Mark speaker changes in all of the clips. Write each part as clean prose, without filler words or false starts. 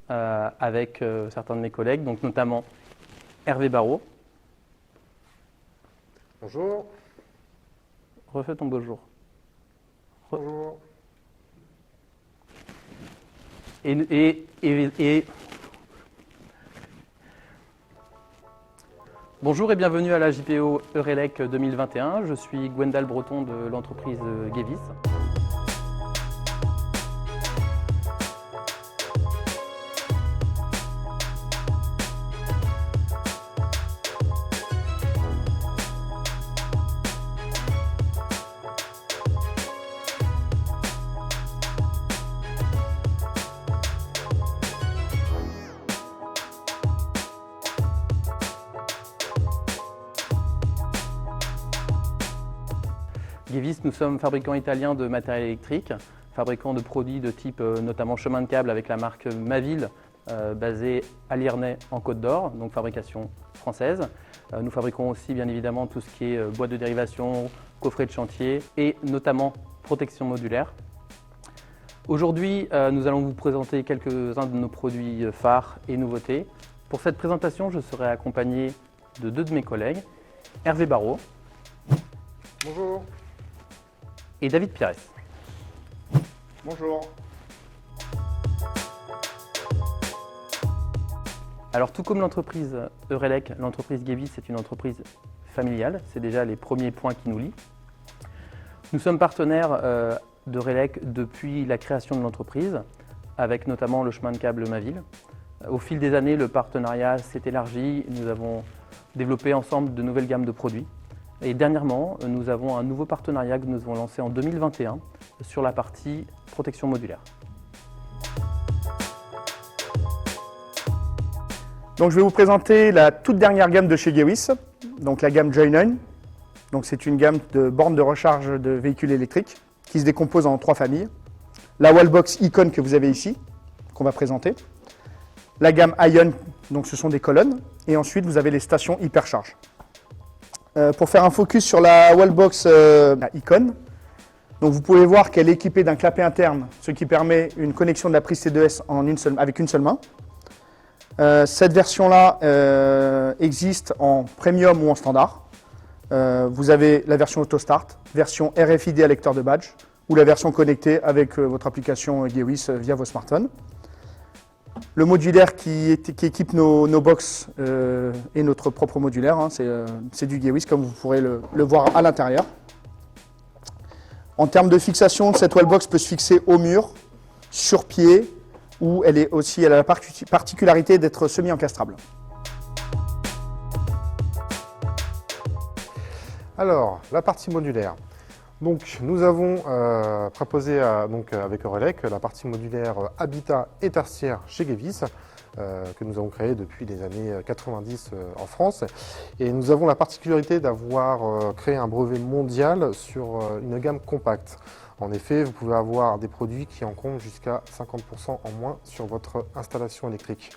Speaker 1: avec certains de mes collègues, donc notamment Hervé Barrault.
Speaker 2: Bonjour.
Speaker 1: Refais ton bonjour.
Speaker 2: Bonjour.
Speaker 1: Bonjour et bienvenue à la JPO Eurelec 2021. Je suis Gwendal Breton de l'entreprise Gevis. Gevis, nous sommes fabricants italiens de matériel électrique, fabricants de produits de type notamment chemin de câble avec la marque Mavil, basée à Liernay en Côte d'Or, donc fabrication française. Nous fabriquons aussi bien évidemment tout ce qui est boîte de dérivation, coffret de chantier et notamment protection modulaire. Aujourd'hui, nous allons vous présenter quelques-uns de nos produits phares et nouveautés. Pour cette présentation, je serai accompagné de deux de mes collègues, Hervé Barrault.
Speaker 2: Bonjour.
Speaker 1: Et David Pires.
Speaker 2: Bonjour.
Speaker 1: Alors tout comme l'entreprise Eurelec, l'entreprise Gevis est une entreprise familiale. C'est déjà les premiers points qui nous lient. Nous sommes partenaires d'Eurelec depuis la création de l'entreprise, avec notamment le chemin de câble Mavil. Au fil des années, le partenariat s'est élargi. Nous avons développé ensemble de nouvelles gammes de produits. Et dernièrement, nous avons un nouveau partenariat que nous avons lancé en 2021 sur la partie protection modulaire.
Speaker 3: Donc, je vais vous présenter la toute dernière gamme de chez Gevis, donc la gamme Joyn. Donc, c'est une gamme de bornes de recharge de véhicules électriques qui se décompose en trois familles. La Wallbox Icon que vous avez ici, qu'on va présenter. La gamme Ion, donc ce sont des colonnes. Et ensuite, vous avez les stations hypercharge. Pour faire un focus sur la Wallbox Icon, donc vous pouvez voir qu'elle est équipée d'un clapet interne, ce qui permet une connexion de la prise T2S avec une seule main. Cette version-là existe en premium ou en standard. Vous avez la version AutoStart, version RFID à lecteur de badge, ou la version connectée avec votre application Gevis via vos smartphones. Le modulaire qui équipe nos box est notre propre modulaire, hein, c'est du Gevis comme vous pourrez le voir à l'intérieur. En termes de fixation, cette wallbox peut se fixer au mur, sur pied, ou elle a la particularité d'être semi-encastrable.
Speaker 2: Alors, la partie modulaire. Donc, nous avons proposé avec Eurelec la partie modulaire habitat et tertiaire chez Gevis, que nous avons créé depuis les années 90 en France. Et nous avons la particularité d'avoir créé un brevet mondial sur une gamme compacte. En effet, vous pouvez avoir des produits qui en comptent jusqu'à 50% en moins sur votre installation électrique.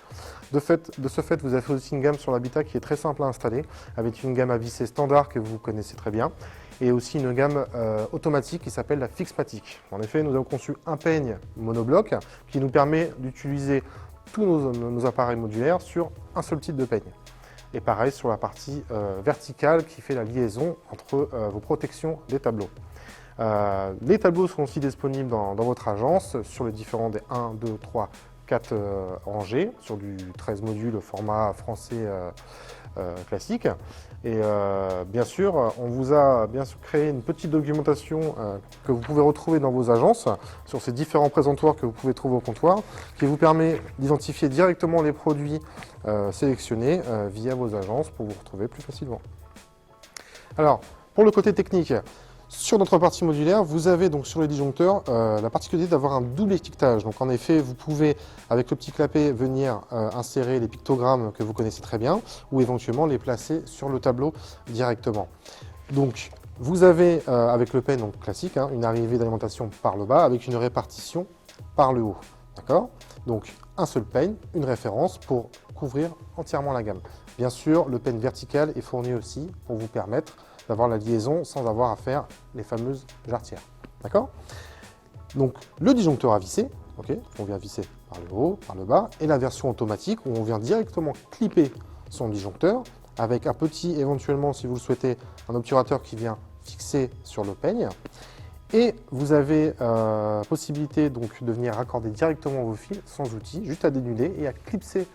Speaker 2: De ce fait, vous avez aussi une gamme sur l'habitat qui est très simple à installer, avec une gamme à visser standard que vous connaissez très bien, et aussi une gamme automatique qui s'appelle la Fixmatic. En effet, nous avons conçu un peigne monobloc qui nous permet d'utiliser tous nos appareils modulaires sur un seul type de peigne. Et pareil sur la partie verticale qui fait la liaison entre vos protections des tableaux. Les tableaux sont aussi disponibles dans votre agence sur les différents des 1, 2, 3, 4 rangées, sur du 13 modules au format français classique. Et bien sûr, on vous a créé une petite documentation que vous pouvez retrouver dans vos agences sur ces différents présentoirs que vous pouvez trouver au comptoir, qui vous permet d'identifier directement les produits sélectionnés via vos agences pour vous retrouver plus facilement. Alors, pour le côté technique, sur notre partie modulaire, vous avez donc sur les disjoncteurs la particularité d'avoir un double étiquetage. Donc en effet, vous pouvez, avec le petit clapet, venir insérer les pictogrammes que vous connaissez très bien ou éventuellement les placer sur le tableau directement. Donc vous avez, avec le pen classique, une arrivée d'alimentation par le bas avec une répartition par le haut. D'accord ? Donc un seul pen, une référence pour couvrir entièrement la gamme. Bien sûr, le pen vertical est fourni aussi pour vous permettre d'avoir la liaison sans avoir à faire les fameuses jarretières. D'accord ? Donc le disjoncteur à visser, on vient visser par le haut, par le bas, et la version automatique où on vient directement clipper son disjoncteur avec un petit, éventuellement si vous le souhaitez, un obturateur qui vient fixer sur le peigne. Et vous avez possibilité donc de venir raccorder directement vos fils sans outil, juste à dénuder et à clipser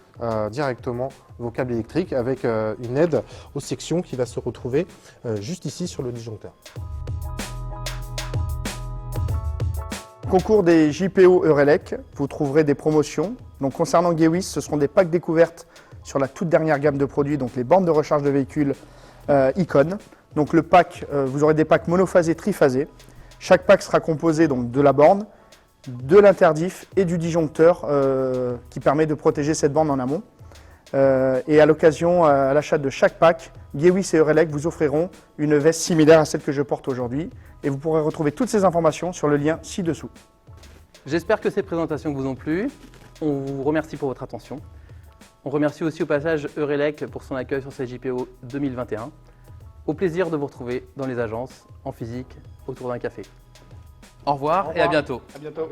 Speaker 2: directement vos câbles électriques avec une aide aux sections qui va se retrouver juste ici sur le disjoncteur.
Speaker 3: Au concours des JPO Eurelec, vous trouverez des promotions. Donc concernant Gewis, ce seront des packs découvertes sur la toute dernière gamme de produits, donc les bornes de recharge de véhicules Icon. Donc le pack, vous aurez des packs monophasés, triphasés. Chaque pack sera composé donc de la borne, de l'interdif et du disjoncteur qui permet de protéger cette borne en amont. Et à l'occasion, à l'achat de chaque pack, Gewis et Eurelec vous offriront une veste similaire à celle que je porte aujourd'hui. Et vous pourrez retrouver toutes ces informations sur le lien ci-dessous.
Speaker 1: J'espère que ces présentations vous ont plu. On vous remercie pour votre attention. On remercie aussi au passage Eurelec pour son accueil sur cette JPO 2021. Au plaisir de vous retrouver dans les agences, en physique, autour d'un café. Au revoir et à bientôt.
Speaker 3: À bientôt.